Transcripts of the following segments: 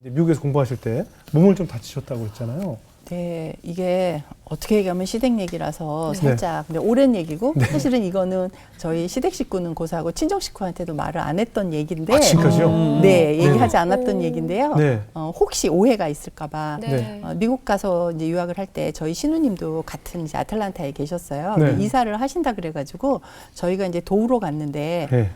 미국에서 공부하실 때 몸을 좀 다치셨다고 했잖아요. 네, 이게 어떻게 얘기하면 시댁 얘기라서 네. 살짝 근데 오랜 얘기고 사실은 이거는 저희 시댁 식구는 고사하고 친정 식구한테도 말을 안 했던 얘기인데 아, 지금까지요? 네, 얘기하지 네네. 않았던 얘기인데요. 네. 혹시 오해가 있을까봐 네. 미국 가서 이제 유학을 할 때 저희 신우님도 같은 이제 아틀란타에 계셨어요. 네. 근데 이사를 하신다 그래가지고 저희가 이제 도우러 갔는데 네.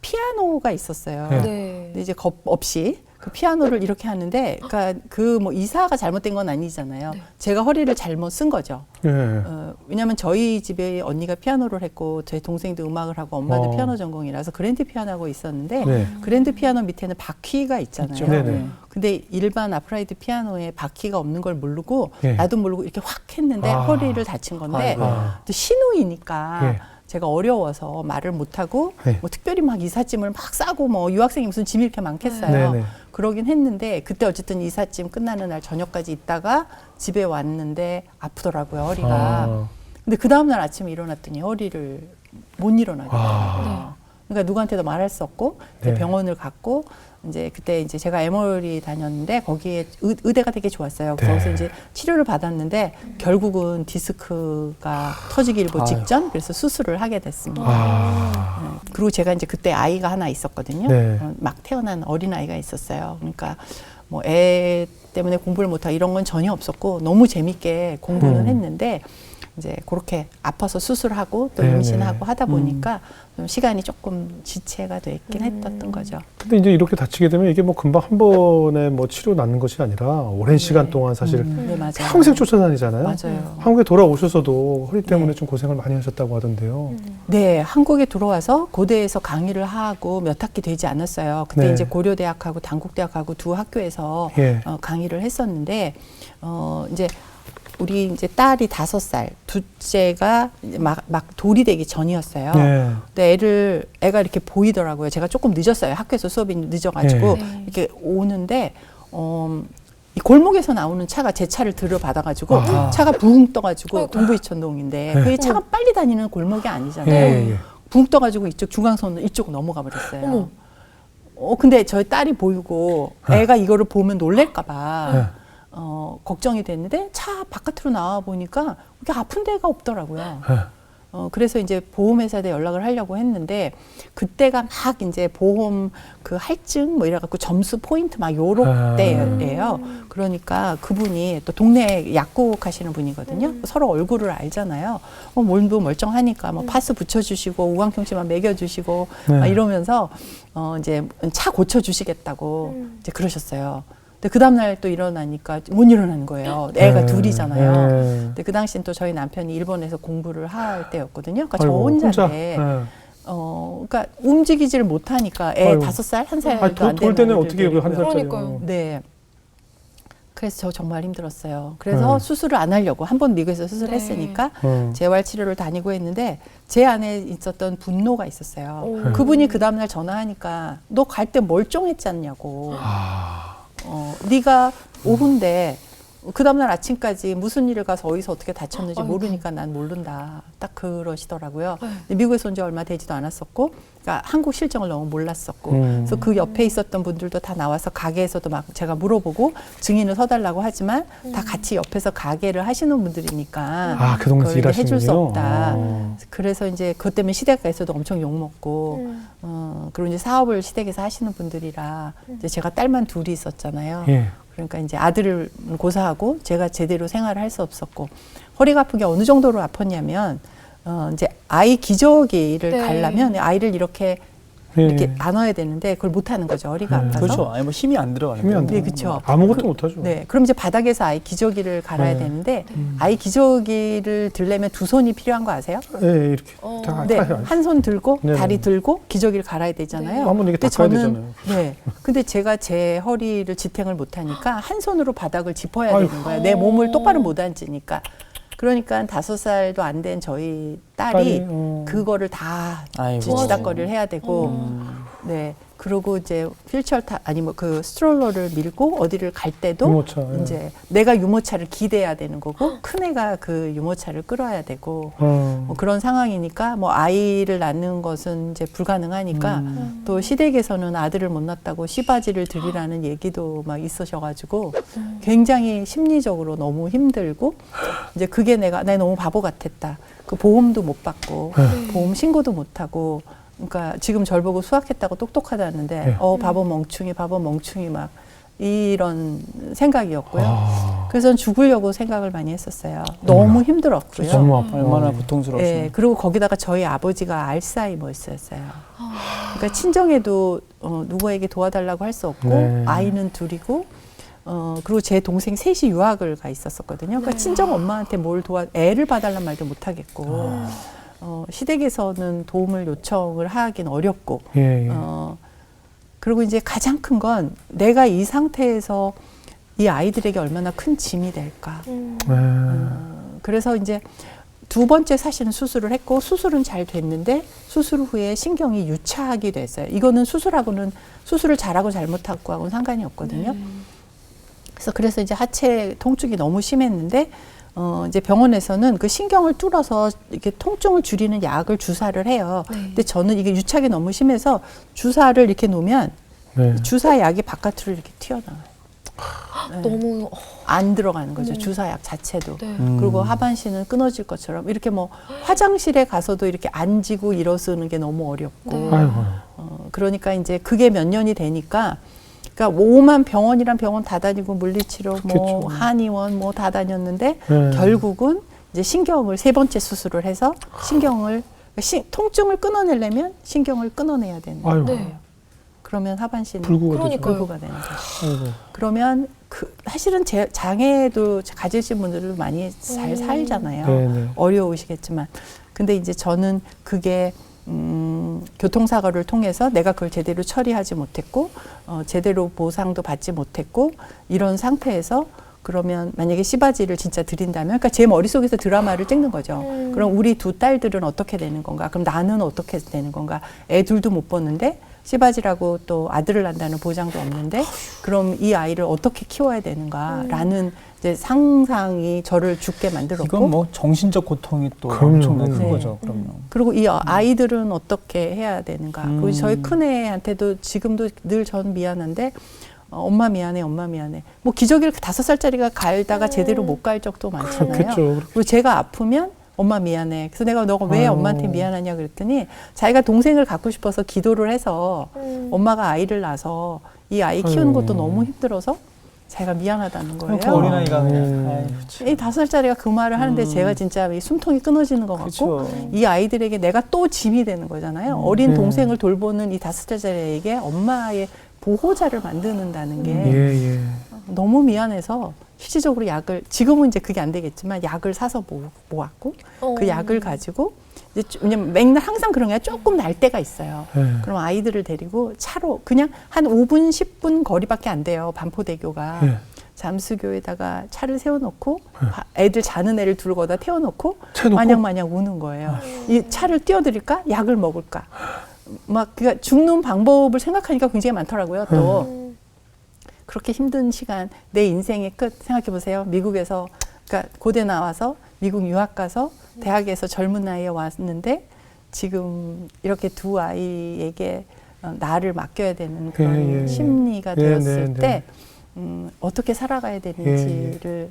피아노가 있었어요. 네. 근데 이제 겁 없이 그 피아노를 이렇게 하는데, 그러니까 그 뭐 이사가 잘못된 건 아니잖아요. 제가 허리를 잘못 쓴 거죠. 네. 왜냐하면 저희 집에 언니가 피아노를 했고 제 동생도 음악을 하고 엄마도 피아노 전공이라서 그랜드 피아노 하고 있었는데 네. 그랜드 피아노 밑에는 바퀴가 있잖아요. 있죠. 네네. 근데 일반 아프라이드 피아노에 바퀴가 없는 걸 모르고 네. 나도 모르고 이렇게 확 했는데 허리를 다친 건데 또 신우이니까 네. 제가 어려워서 말을 못하고 네. 뭐 특별히 막 이삿짐을 막 싸고 뭐 유학생이 무슨 짐이 이렇게 많겠어요. 네네. 그러긴 했는데 그때 어쨌든 이삿짐 끝나는 날 저녁까지 있다가 집에 왔는데 아프더라고요, 허리가. 근데 그 다음날 아침에 일어났더니 허리를 못 일어나겠더라고요. 그러니까 누구한테도 말할 수 없고 네. 병원을 갔고 이제 그때 이제 제가 에머리 다녔는데 거기에 의대가 되게 좋았어요. 네. 거기서 이제 치료를 받았는데 결국은 디스크가 터지기 일보 직전 그래서 수술을 하게 됐습니다. 그리고 제가 이제 그때 아이가 하나 있었거든요. 네. 막 태어난 어린 아이가 있었어요. 그러니까 뭐 애 때문에 공부를 못하고 이런 건 전혀 없었고 너무 재밌게 공부는 했는데 이제 그렇게 아파서 수술하고 또 네네. 임신하고 하다 보니까 좀 시간이 조금 지체가 됐긴 했던 거죠. 근데 이제 이렇게 다치게 되면 이게 뭐 금방 한 번에 뭐 치료 낫는 것이 아니라 오랜 시간 동안 사실 네, 맞아요. 평생 쫓아다니잖아요. 맞아요. 한국에 돌아오셔서도 허리 때문에 좀 고생을 많이 하셨다고 하던데요. 네, 한국에 들어와서 고대에서 강의를 하고 몇 학기 되지 않았어요. 그때 네. 이제 고려대학하고 단국대학하고 두 학교에서 예. 강의를 했었는데 이제 우리 이제 딸이 5살, 둘째가 막 돌이 되기 전이었어요. 네. 근데 애가 이렇게 보이더라고요. 제가 조금 늦었어요. 학교에서 수업이 늦어가지고 네. 이렇게 오는데 이 골목에서 나오는 차가 제 차를 들여받아가지고 차가 붕 떠가지고 동부이천동인데 네. 그게 차가 빨리 다니는 골목이 아니잖아요. 예. 붕 떠가지고 이쪽 중앙선으로 이쪽 넘어가 버렸어요. 근데 저희 딸이 보이고 애가 이거를 보면 놀랄까봐 걱정이 됐는데 차 바깥으로 나와 보니까 그렇게 아픈 데가 없더라고요. 그래서 이제 보험회사에 연락을 하려고 했는데 그때가 막 이제 보험 그 할증 뭐 이래갖고 점수 포인트 막 요럴 때예요. 그러니까 그분이 또 동네 약국 하시는 분이거든요. 서로 얼굴을 알잖아요. 몸도 멀쩡하니까 뭐 파스 붙여주시고 우황청심만 먹여주시고 막 이러면서 이제 차 고쳐주시겠다고 이제 그러셨어요. 근데 그 다음날 또 일어나니까 못 일어나는 거예요. 애가 둘이잖아요. 근데 그 당시엔 또 저희 남편이 일본에서 공부를 할 때였거든요. 그러니까 저 혼자인데, 그러니까 움직이지를 못하니까 애 아이고. 5살, 1살도 안 돌 되는 때는 아이들 어떻게 그 한 데리고요. 살짜리. 그러니까요. 네. 그래서 저 정말 힘들었어요. 그래서 수술을 안 하려고 한 번 미국에서 수술했으니까 재활 치료를 다니고 했는데 제 안에 있었던 분노가 있었어요. 그분이 그 다음날 전화하니까 너 갈 때 멀쩡했지 않냐고. 네가 오후인데 그 다음날 아침까지 무슨 일을 가서 어디서 어떻게 다쳤는지 모르니까 난 모른다. 딱 그러시더라고요. 근데 미국에서 온 지 얼마 되지도 않았었고, 그러니까 한국 실정을 너무 몰랐었고, 그래서 그 옆에 있었던 분들도 다 나와서 가게에서도 막 제가 물어보고 증인을 서달라고 하지만 다 같이 옆에서 가게를 하시는 분들이니까 그 동네에서 그걸 이제 해줄 수 일하시는군요. 없다. 그래서 이제 그것 때문에 시댁에서도 엄청 욕 먹고, 그리고 이제 사업을 시댁에서 하시는 분들이라 이제 제가 딸만 둘이 있었잖아요. 예. 그러니까 이제 아들을 고사하고 제가 제대로 생활을 할 수 없었고 허리가 아픈 게 어느 정도로 아팠냐면 이제 아이 기저귀를 가려면 아이를 이렇게 안아야 되는데 그걸 못 하는 거죠. 허리가 아파서. 그렇죠. 아니 뭐 힘이 안 들어가는 힘이 안 거예요. 네, 그렇죠. 아무것도 못하죠. 네, 그럼 이제 바닥에서 아이 기저귀를 갈아야 되는데 아이 기저귀를 들려면 두 손이 필요한 거 아세요? 예, 이렇게 다 네, 다 한 손 들고 네네. 다리 들고 기저귀를 갈아야 되잖아요. 한번 이게 근데 닦아야 저는 되잖아요. 네, 근데 제가 제 허리를 지탱을 못하니까 한 손으로 바닥을 짚어야 아이고. 되는 거예요. 내 몸을 똑바로 못 앉으니까. 그러니까 5살도 안 된 저희 딸이 그거를 다 아이고. 지닥거리를 해야 되고 네. 그리고 이제 휠체어 아니 뭐 그 스트롤러를 밀고 어디를 갈 때도 유모차, 예. 이제 내가 유모차를 기대야 되는 거고 큰 애가 그 유모차를 끌어야 되고 뭐 그런 상황이니까 뭐 아이를 낳는 것은 이제 불가능하니까 또 시댁에서는 아들을 못 낳았다고 씨바지를 드리라는 얘기도 막 있으셔가지고 굉장히 심리적으로 너무 힘들고 이제 그게 내가 너무 바보 같았다. 그 보험도 못 받고 보험 신고도 못 하고. 그러니까 지금 절 보고 수학했다고 똑똑하다는데 네. 바보 멍충이 막 이런 생각이었고요. 그래서 죽으려고 생각을 많이 했었어요. 너무 힘들었고요. 너무 아파요. 얼마나 고통스러우시나요? 네, 그리고 거기다가 저희 아버지가 알츠하이머였어요. 그러니까 친정에도 누구에게 도와달라고 할 수 없고 네. 아이는 둘이고 그리고 제 동생 셋이 유학을 가 있었었거든요. 그러니까 친정 엄마한테 뭘 애를 봐달란 말도 못 하겠고 시댁에서는 도움을 요청을 하긴 어렵고 예, 예. 그리고 이제 가장 큰 건 내가 이 상태에서 이 아이들에게 얼마나 큰 짐이 될까. 그래서 이제 두 번째 사실은 수술을 했고 수술은 잘 됐는데 수술 후에 신경이 유착이 됐어요. 이거는 수술을 잘하고 잘못하고는 상관이 없거든요. 그래서 이제 하체 통증이 너무 심했는데 이제 병원에서는 그 신경을 뚫어서 이렇게 통증을 줄이는 약을 주사를 해요. 네. 근데 저는 이게 유착이 너무 심해서 주사를 이렇게 놓으면 네. 주사 약이 바깥으로 이렇게 튀어나와요. 네. 너무 안 들어가는 거죠. 주사약 자체도. 네. 그리고 하반신은 끊어질 것처럼 이렇게 뭐 화장실에 가서도 이렇게 앉고 일어서는 게 너무 어렵고. 네. 아이고. 그러니까 이제 그게 몇 년이 되니까 그러니까 오만 병원이란 병원 다 다니고 물리치료 뭐 그렇겠죠. 한의원 뭐 다 다녔는데 네. 결국은 이제 신경을 세 번째 수술을 해서 신경을 통증을 끊어내려면 신경을 끊어내야 되는 거예요. 아이고. 네. 그러면 하반신이 불구가 되죠. 그러니까요. 불구가 되는 거죠. 아이고. 그러면 사실은 장애도 가지신 분들도 많이 잘 살잖아요. 네, 네. 어려우시겠지만. 근데 이제 저는 그게 교통사고를 통해서 내가 그걸 제대로 처리하지 못했고 제대로 보상도 받지 못했고 이런 상태에서 그러면 만약에 씨바지를 진짜 드린다면 그러니까 제 머릿속에서 드라마를 찍는 거죠. 그럼 우리 두 딸들은 어떻게 되는 건가? 그럼 나는 어떻게 되는 건가? 애 둘도 못 봤는데 씨바지라고 또 아들을 낳는다는 보장도 없는데 그럼 이 아이를 어떻게 키워야 되는가라는 이제 상상이 저를 죽게 만들었고 이건 뭐 정신적 고통이 또 그럼요. 엄청나게 큰 네. 거죠. 그럼요. 그리고 이 아이들은 어떻게 해야 되는가. 그리고 저희 큰애한테도 지금도 늘 전 미안한데 엄마 미안해, 엄마 미안해. 뭐 기저귀를 5살짜리가 갈다가 제대로 못 갈 적도 많잖아요. 그렇겠죠. 그리고 제가 아프면 엄마 미안해. 그래서 내가 너가 왜 아유. 엄마한테 미안하냐 그랬더니 자기가 동생을 갖고 싶어서 기도를 해서 엄마가 아이를 낳아서 이 아이 키우는 것도 너무 힘들어서 자기가 미안하다는 거예요. 그 어린아이가 그냥 아이, 이 5살짜리가 그 말을 하는데 제가 진짜 이 숨통이 끊어지는 것 같고 그쵸. 이 아이들에게 내가 또 짐이 되는 거잖아요. 어린 동생을 돌보는 이 5살짜리에게 엄마의 보호자를 만드는다는 게 예, 예. 너무 미안해서 실질적으로 지금은 이제 그게 안 되겠지만 약을 사서 모았고 그 약을 가지고 이제 왜냐면 맨날 항상 그런 게 조금 날 때가 있어요. 예. 그럼 아이들을 데리고 차로 그냥 한 5분 10분 거리밖에 안 돼요. 반포대교가. 예. 잠수교에다가 차를 세워놓고 애들 자는 애를 두고 거다 태워놓고 채워놓고? 마냥 우는 거예요. 이 차를 띄워드릴까? 약을 먹을까? 막 그러니까 죽는 방법을 생각하니까 굉장히 많더라고요. 또 그렇게 힘든 시간, 내 인생의 끝 생각해 보세요. 미국에서 그러니까 고대 나와서 미국 유학 가서 대학에서 젊은 나이에 왔는데 지금 이렇게 두 아이에게 나를 맡겨야 되는 그런 예, 예. 심리가 예, 되었을 네, 때 어떻게 살아가야 되는지를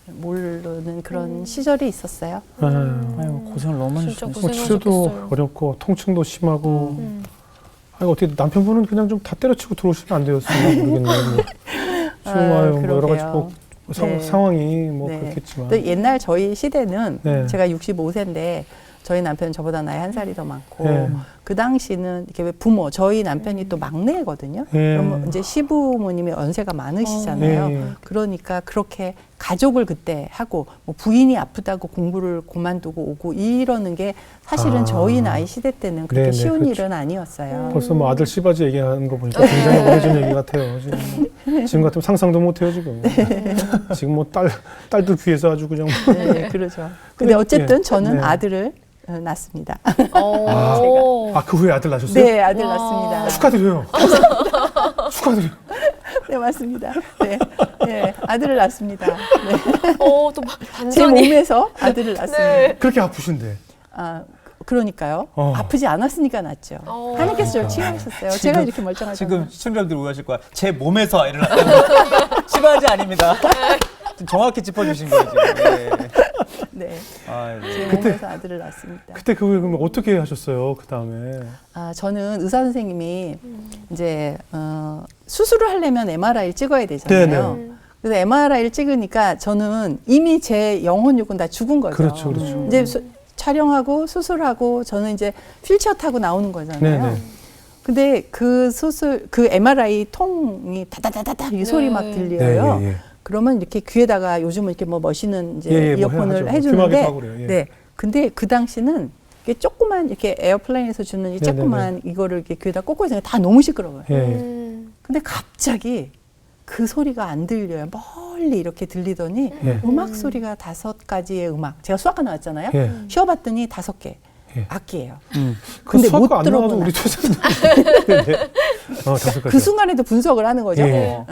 모르는 그런 시절이 있었어요. 아유, 고생을 너무 많이 진짜 하셨어요. 뭐 치료도 고생하셨겠어요. 어렵고 통증도 심하고. 아니 어떻게 남편분은 그냥 좀 다 때려치고 들어오시면 안 되었어요? 모르겠네요. 뭐. 지금 뭐 여러 가지 뭐 네. 상황이 뭐 네. 그렇겠지만. 또 옛날 저희 시대는 네. 제가 65세인데 저희 남편은 저보다 나이 한 살이 더 많고 네. 그 당시는 이렇게 왜 저희 남편이 또 막내거든요. 예. 그러면 이제 시부모님이 연세가 많으시잖아요. 예. 그러니까 그렇게 가족을 그때 하고 뭐 부인이 아프다고 공부를 그만두고 오고 이러는 게 사실은 저희 나이 시대 때는 그렇게 네네, 쉬운 그렇죠. 일은 아니었어요. 벌써 뭐 아들 씨바지 얘기하는 거 보니까 굉장히 오래전 얘기 같아요. 지금 같으면 상상도 못해요 지금. 지금 뭐 딸들 귀해서 아주 그냥. 네, 그러죠. 근데 어쨌든 저는 네. 아들을 낳습니다. 그 후에 아들 낳으셨어요? 네, 아들 낳습니다. 축하드려요. 축하드려요. 네, 맞습니다. 네, 네, 아들을 낳습니다. 네. 또 제 반전이. 몸에서 아들을 낳습니다. 네. 그렇게 아프신데. 그러니까요. 아프지 않았으니까 낫죠. 하나님께서 저를 치유하셨어요. 제가 이렇게 멀쩡하잖아요. 지금 시청자분들 오해하실 거야. 제 몸에서 아이를 낳았다는 심하지 아닙니다. 좀 정확히 짚어주신 거예요 지금. 네. 네, 아, 제 네. 몸에서 아들을 낳습니다. 그때 그 후에 그러면 어떻게 하셨어요? 그 다음에. 저는 의사 선생님이 이제 수술을 하려면 MRI를 찍어야 되잖아요. 네네. 그래서 MRI를 찍으니까 저는 이미 제 영혼육은 다 죽은 거죠. 그렇죠, 그렇죠. 이제 촬영하고 수술하고 저는 이제 휠체어 타고 나오는 거잖아요. 네네. 근데 그 MRI 통이 다다다다다 이 소리 막 들려요. 네, 예. 그러면 이렇게 귀에다가 요즘은 이렇게 뭐 멋있는 이제 뭐 이어폰을 하죠. 귀마개 해주는데, 하고 그래요. 예. 네. 근데 그 당시는 이게 조그만 이렇게 에어플레인에서 주는 이 네네네. 조그만 이거를 이렇게 귀에다 꽂고 있으니까 다 너무 시끄러워요. 예. 근데 갑자기 그 소리가 안 들려요. 멀리 이렇게 들리더니 예. 음악 소리가 5가지의 음악. 제가 수학과 나왔잖아요. 예. 쉬어봤더니 5개 예. 악기예요. 그 근데 수학과 못 안 나와도 들어보나. 우리 초생들. 네. 5가지. 그 순간에도 분석을 하는 거죠. 예.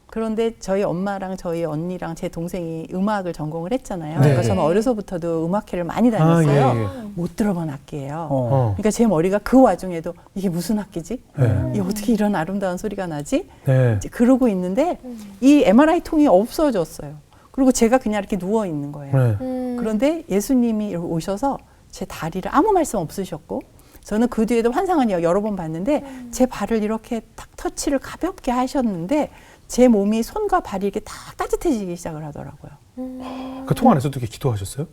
그런데 저희 엄마랑 저희 언니랑 제 동생이 음악을 전공을 했잖아요. 네. 그러니까 저는 어려서부터도 음악회를 많이 다녔어요. 예. 못 들어본 악기예요. 어. 그러니까 제 머리가 그 와중에도 이게 무슨 악기지? 네. 이게 어떻게 이런 아름다운 소리가 나지? 네. 이제 그러고 있는데 이 MRI 통이 없어졌어요. 그리고 제가 그냥 이렇게 누워 있는 거예요. 네. 그런데 예수님이 오셔서 제 다리를 아무 말씀 없으셨고 저는 그 뒤에도 환상은 여러 번 봤는데 제 발을 이렇게 탁 터치를 가볍게 하셨는데 제 몸이 손과 발이 이렇게 딱 따뜻해지기 시작을 하더라고요. 그 통 안에서도 이렇게 기도하셨어요?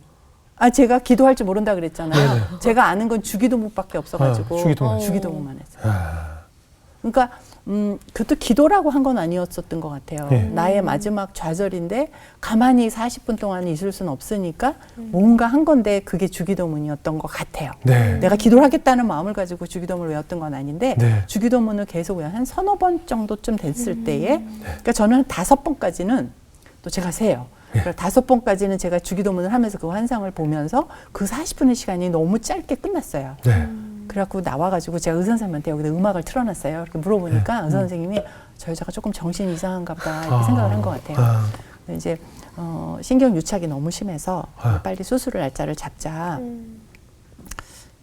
제가 기도할 줄 모른다 그랬잖아요. 네네. 제가 아는 건 주기도문밖에 없어가지고 주기도문. 주기도문만 했어요. 그러니까 그것도 기도라고 한 건 아니었었던 것 같아요. 네. 나의 마지막 좌절인데 가만히 40분 동안 있을 수는 없으니까 뭔가 한 건데 그게 주기도문이었던 것 같아요. 네. 내가 기도를 하겠다는 마음을 가지고 주기도문을 외웠던 건 아닌데 네. 주기도문을 계속 외워 한 서너 번 정도쯤 됐을 때에 그러니까 저는 5번까지는 또 제가 세요. 그러니까 5번까지는 제가 주기도문을 하면서 그 환상을 보면서 그 40분의 시간이 너무 짧게 끝났어요. 네. 그래갖고 나와가지고 제가 의사 선생님한테 여기다 음악을 틀어놨어요. 이렇게 물어보니까 의사 선생님이 저 여자가 조금 정신이 이상한가 보다 이렇게 생각을 한 것 같아요. 근데 이제 신경 유착이 너무 심해서 빨리 수술을 날짜를 잡자.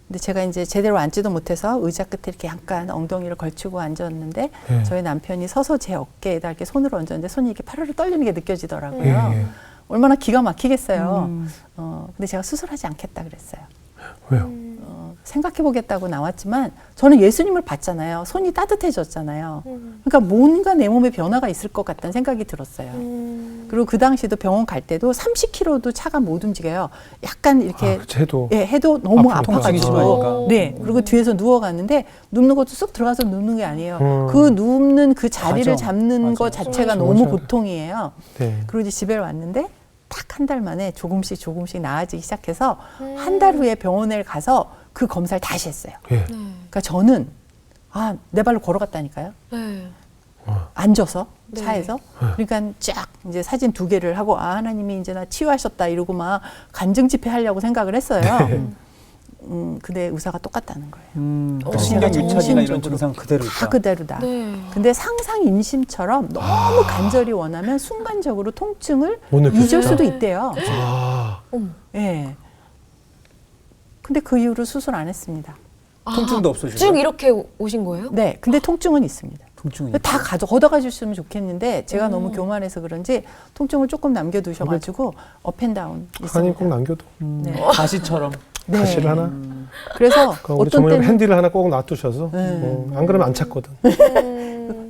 근데 제가 이제 제대로 앉지도 못해서 의자 끝에 이렇게 약간 엉덩이를 걸치고 앉았는데 네. 저희 남편이 서서 제 어깨에다 이렇게 손을 얹었는데 손이 이렇게 파르르 떨리는 게 느껴지더라고요. 예. 얼마나 기가 막히겠어요. 근데 제가 수술하지 않겠다 그랬어요. 왜요? 생각해보겠다고 나왔지만 저는 예수님을 봤잖아요. 손이 따뜻해졌잖아요. 그러니까 뭔가 내 몸에 변화가 있을 것 같다는 생각이 들었어요. 그리고 그 당시도 병원 갈 때도 30km도 차가 못 움직여요. 약간 이렇게 해도. 예, 해도 너무 앞으로 통증이 아파가지고 심하니까. 네, 그리고 뒤에서 누워갔는데 눕는 것도 쑥 들어가서 눕는 게 아니에요. 그 눕는 그 자리를 과정. 잡는 맞아요. 것 자체가 맞아요. 너무 맞아요. 고통이에요. 네. 그리고 이제 집에 왔는데 딱 한 달 만에 조금씩 나아지기 시작해서 한 달 후에 병원에 가서 그 검사를 다시 했어요. 예. 그러니까 저는 내 발로 걸어갔다니까요. 네. 앉아서 네. 차에서. 그러니까 쫙 이제 사진 2개를 하고 하나님이 이제 나 치유하셨다 이러고 막 간증 집회 하려고 생각을 했어요. 근데 의사가 똑같다는 거예요. 신경 유착이나 이런 정신적으로 증상 그대로 다 있다. 그대로다. 네. 근데 상상 임신처럼 너무 간절히 원하면 순간적으로 통증을 못 느낄 잊을 수 수도 있다. 있대요. 어머. 예. 근데 그 이후로 수술 안 했습니다. 통증도 없어지고. 쭉 이렇게 오신 거예요? 네. 근데 통증은 있습니다. 통증이. 다 걷어가 주시면 좋겠는데 제가 너무 교만해서 그런지 통증을 조금 남겨두셔가지고 업앤다운 하나님 꼭 있습니다. 남겨도. 네. 가시처럼. 네. 가시를 하나. 그래서 그러니까 우리 어떤 정말 때는 핸디를 하나 꼭 놔두셔서 안 그러면 안 찾거든.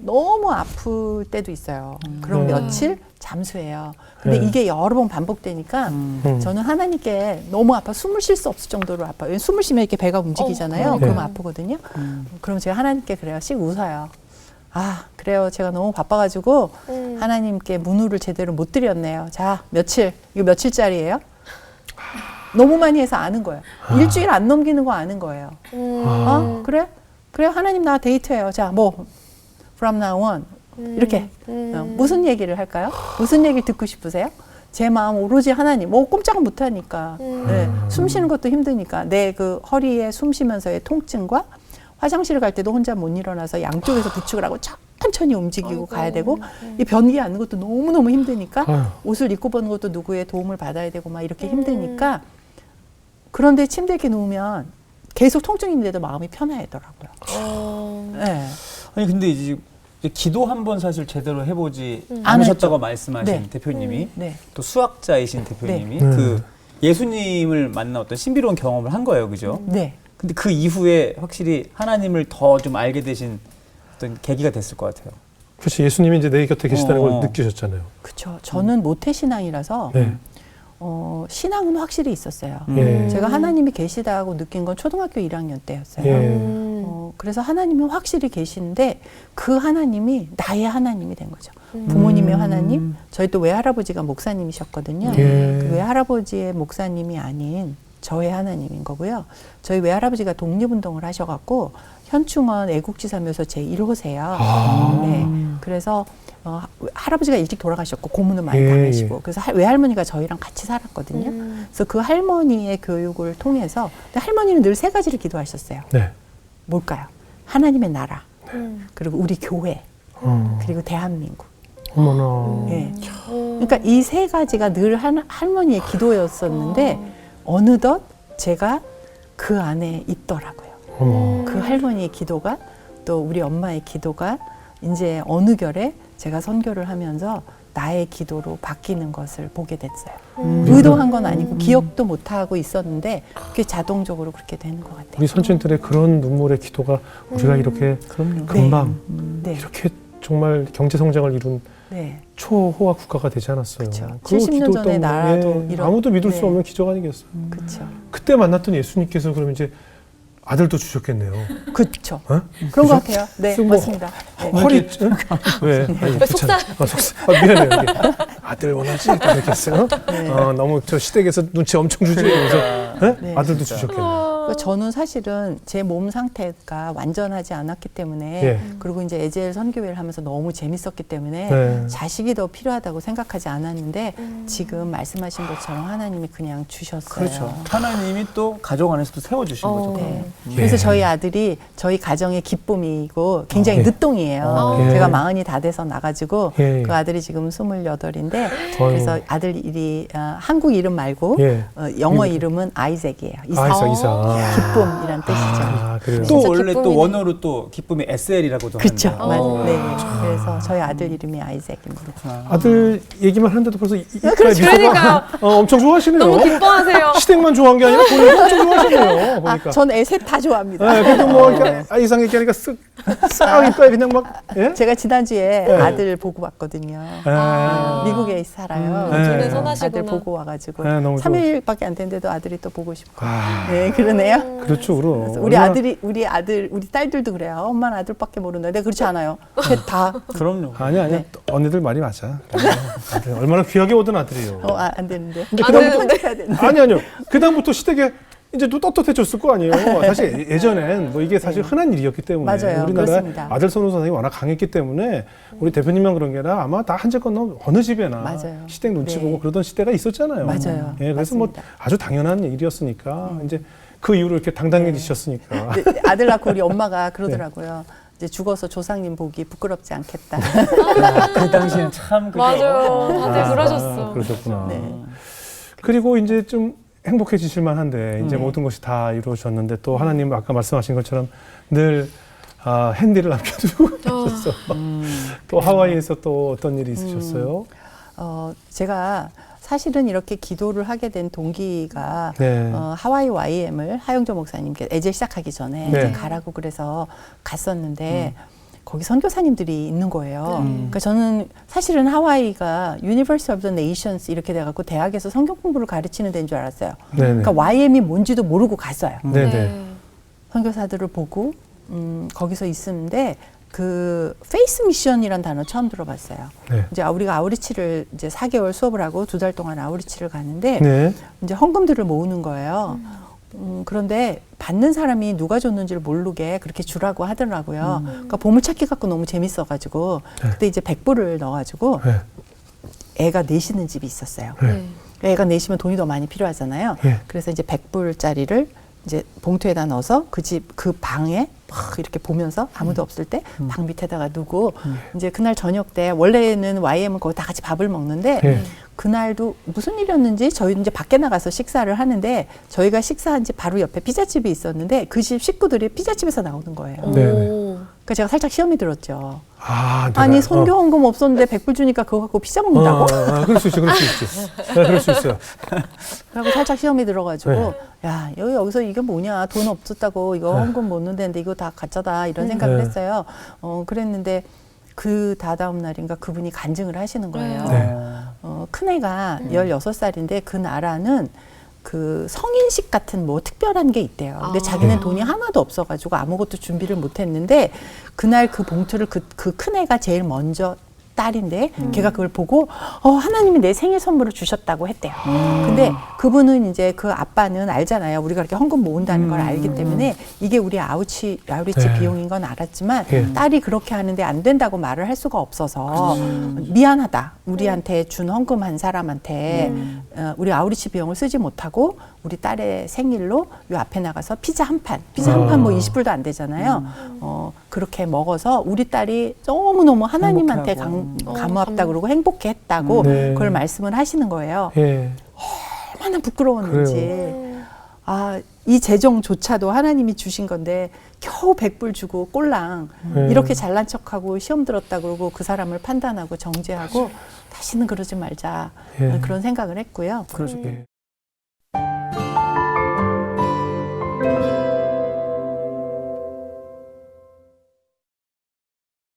너무 아플 때도 있어요. 그럼 며칠 잠수해요. 근데 네. 이게 여러 번 반복되니까 저는 하나님께 너무 아파 숨을 쉴 수 없을 정도로 아파요. 왜냐면 숨을 쉬면 이렇게 배가 움직이잖아요. 그러면 아프거든요. 그럼 제가 하나님께 그래요. 씩 웃어요. 그래요. 제가 너무 바빠가지고 하나님께 문우를 제대로 못 드렸네요. 자, 며칠. 이거 며칠짜리예요? 너무 많이 해서 아는 거예요. 일주일 안 넘기는 거 아는 거예요. 그래? 그래, 하나님 나 데이트해요. 자, 뭐 from now on. 이렇게 무슨 얘기를 할까요? 무슨 얘기를 듣고 싶으세요? 제 마음 오로지 하나님. 뭐 꼼짝은 못하니까. 네, 숨 쉬는 것도 힘드니까 내 그 허리에 숨 쉬면서의 통증과 화장실 갈 때도 혼자 못 일어나서 양쪽에서 부축을 하고 천천히 움직이고 가야 되고 이 변기에 앉는 것도 너무너무 힘드니까 아유. 옷을 입고 보는 것도 누구의 도움을 받아야 되고 막 이렇게 힘드니까 그런데 침대에 이렇게 누우면 계속 통증인데도 마음이 편해하더라고요. 네. 아니 근데 이제 기도 한번 사실 제대로 해보지 않으셨다고 말씀하신 네. 대표님이 네. 또 수학자이신 대표님이 네. 그 예수님을 만나 어떤 신비로운 경험을 한 거예요, 그죠? 네. 근데 그 이후에 확실히 하나님을 더 좀 알게 되신 어떤 계기가 됐을 것 같아요. 그렇지. 예수님이 이제 내 곁에 계시다는 걸 어. 느끼셨잖아요. 그렇죠. 저는 모태신앙이라서 네. 신앙은 확실히 있었어요. 예. 제가 하나님이 계시다고 느낀 건 초등학교 1학년 때였어요. 예. 그래서 하나님이 확실히 계신데 그 하나님이 나의 하나님이 된 거죠. 부모님의 하나님, 저희 또 외할아버지가 목사님이셨거든요. 예. 그 외할아버지의 목사님이 아닌 저의 하나님인 거고요. 저희 외할아버지가 독립운동을 하셔갖고 현충원 애국지사묘소 제1호세요. 아. 네. 그래서 할아버지가 일찍 돌아가셨고 고문을 많이 예, 당하시고 예. 그래서 외할머니가 저희랑 같이 살았거든요. 그래서 그 할머니의 교육을 통해서 근데 할머니는 늘 세 가지를 기도하셨어요. 네. 뭘까요? 하나님의 나라, 그리고 우리 교회, 어. 그리고 대한민국. 어머나. 예. 그러니까 이 세 가지가 늘 할머니의 기도였었는데 어느덧 제가 그 안에 있더라고요. 어머. 그 할머니의 기도가 또 우리 엄마의 기도가 이제 어느 결에 제가 선교를 하면서 나의 기도로 바뀌는 것을 보게 됐어요. 의도한 건 아니고 기억도 못하고 있었는데 그게 자동적으로 그렇게 되는 것 같아요. 우리 선진들의 그런 눈물의 기도가 우리가 이렇게 그럼요. 금방 네. 이렇게 정말 경제 성장을 이룬 네. 초호화 국가가 되지 않았어요. 그쵸. 그 70년 기도 전에 때문에, 나라도 이런- 아무도 믿을 수 네. 없는 기적 아니겠어요. 그렇죠. 그때 만났던 예수님께서 그러면 이제 아들도 주셨겠네요. 그렇죠. 어? 그런 것 그죠? 같아요. 네, 뭐 맞습니다. 네. 허리 왜? 아니, 속상. 미안해요. 이게. 아들 원하지? 이렇게 했어요. 너무 저 시댁에서 눈치 엄청 주지. 그래서 네? 네. 아들도 진짜. 주셨겠네요. 그러니까 저는 사실은 제 몸 상태가 완전하지 않았기 때문에 예. 그리고 이제 에젤 선교회를 하면서 너무 재밌었기 때문에 네. 자식이 더 필요하다고 생각하지 않았는데 지금 말씀하신 것처럼 하나님이 그냥 주셨어요. 그렇죠. 하나님이 또 가족 안에서도 세워주신 거죠. 네. 예. 그래서 저희 아들이 저희 가정의 기쁨이고 굉장히 예. 늦둥이에요. 예. 제가 40이 다 돼서 나가지고 예. 그 아들이 지금 28인데 어휴. 그래서 아들 일이 한국 이름 말고 예. 영어 미국. 이름은 아이색이에요. 이사. 기쁨이란 뜻이죠. 아, 그래요. 또 진짜 원래 또 기쁨이네. 원어로 또 기쁨이 SL이라고도 그렇죠. 하는데. 네. 그래서 저희 아들 이름이 아이색입니다. 아들 얘기만 하는데도 벌써 그렇죠. 그러니까요. 엄청 좋아하시네요. 너무 기뻐하세요. 시댁만 좋아한 게 아니라 본인도 엄청 좋아하시네요. 보니까. 전 애 셋 다 좋아합니다. 네, 그래도 뭐 이렇게 이상 얘기하니까 쓱 이빨 그냥 막 예? 제가 지난주에 네. 아들 보고 왔거든요. 아. 미국에 살아요. 네. 둘은 아들 선하시구나. 보고 와가지고 네, 너무 3일밖에 안 됐는데도 아들이 또 보고 싶고. 아, 네, 그러네요. 그렇죠, 그럼. 그래서 우리 아들, 우리 딸들도 그래요. 엄마는 아들밖에 모른다. 내가 그렇지 않아요. 셋 다. 그럼요. 아니야. 네. 언니들 말이 맞아. 아들, 얼마나 귀하게 오던 아들이에요. 안 되는데. 근데 안 되는데. 해야 되는데. 아니요. 그다음부터 시댁에 이제 또 떳떳해졌을 거 아니에요. 사실 예전엔 뭐 이게 사실 흔한 일이었기 때문에 맞아요. 우리나라에 그렇습니다. 아들 선호선이 워낙 강했기 때문에 우리 대표님만 그런 게 아니라 아마 다 한제건 어느 집에나 맞아요. 시댁 눈치 네. 보고 그러던 시대가 있었잖아요. 맞아요. 예, 그래서 뭐 맞습니다. 아주 당연한 일이었으니까 이제 그 이후로 이렇게 당당해지셨으니까. 근데 아들 낳고 우리 엄마가 그러더라고요. 이제 죽어서 조상님 보기 부끄럽지 않겠다. 그 당시엔 참 그죠. 맞아요. 다들 그러셨어. 그러셨구나. 네. 그리고 이제 좀 행복해지실 만한데 이제 모든 것이 다 이루어졌는데 또 하나님 아까 말씀하신 것처럼 늘 핸디를 남겨두고 계셨어. 또 하와이에서 또 어떤 일이 있으셨어요? 제가 사실은 이렇게 기도를 하게 된 동기가 네. 하와이 YM을 하영조 목사님께 에젤 시작하기 전에 네. 이제 가라고 그래서 갔었는데 거기 선교사님들이 있는 거예요. 그러니까 저는 사실은 하와이가 University of the Nations 이렇게 돼갖고 대학에서 성경 공부를 가르치는 데인 줄 알았어요. 네네. 그러니까 YM이 뭔지도 모르고 갔어요. 네네. 선교사들을 보고 거기서 있었는데 그 페이스 미션이란 단어 처음 들어봤어요. 네. 이제 우리가 아우리치를 이제 4개월 수업을 하고 2달 동안 아우리치를 가는데 네. 이제 헌금들을 모으는 거예요. 그런데 받는 사람이 누가 줬는지를 모르게 그렇게 주라고 하더라고요. 그러니까 보물찾기 갖고 너무 재밌어가지고 네. 그때 이제 100불을 넣어가지고 네. 애가 내시는 집이 있었어요. 네. 애가 내시면 돈이 더 많이 필요하잖아요. 예. 그래서 이제 100불짜리를 이제 봉투에다 넣어서 그 방에 막 이렇게 보면서 아무도 없을 때 방 밑에다가 두고 이제 그날 저녁 때 원래는 YM은 거기 다 같이 밥을 먹는데 예. 그날도 무슨 일이었는지 저희는 이제 밖에 나가서 식사를 하는데 저희가 식사한 집 바로 옆에 피자집이 있었는데 그 집 식구들이 피자집에서 나오는 거예요. 네. 그러니까 제가 살짝 시험이 들었죠. 아, 아니 선교 헌금 없었는데 100불 주니까 그거 갖고 피자 먹는다고? 그럴 수 있죠, 그럴 수 있지. 네, 그럴 수 있어요. 그리고 살짝 시험이 들어가지고 네. 야 여기서 이게 뭐냐 돈 없었다고 이거 헌금 못 넣는데 이거 다 가짜다 이런 생각을 네. 했어요. 그랬는데 그 다다음 날인가 그분이 간증을 하시는 거예요. 네. 큰애가 16살인데 그 나라는 그 성인식 같은 뭐 특별한 게 있대요. 근데 자기는 돈이 하나도 없어가지고 아무것도 준비를 못했는데 그날 그 봉투를 그 큰애가 제일 먼저 딸인데 걔가 그걸 보고 하나님이 내 생일 선물을 주셨다고 했대요. 근데 그분은 이제 그 아빠는 알잖아요. 우리가 그렇게 헌금 모은다는 걸 알기 때문에 이게 우리 아우리치 네. 비용인 건 알았지만 예. 딸이 그렇게 하는데 안 된다고 말을 할 수가 없어서 미안하다. 우리한테 준 헌금 한 사람한테 우리 아우리치 비용을 쓰지 못하고 우리 딸의 생일로 요 앞에 나가서 피자 한 판 뭐 20불도 안 되잖아요. 그렇게 먹어서 우리 딸이 너무너무 하나님한테 감사합다 그러고 행복해했다고 네. 그걸 말씀을 하시는 거예요. 예. 얼마나 부끄러웠는지. 그래요. 이 재정조차도 하나님이 주신 건데 겨우 100불 주고 꼴랑 네. 이렇게 잘난 척하고 시험 들었다 그러고 그 사람을 판단하고 정죄하고 다시는 그러지 말자 예. 그런 생각을 했고요. 그러죠. 예.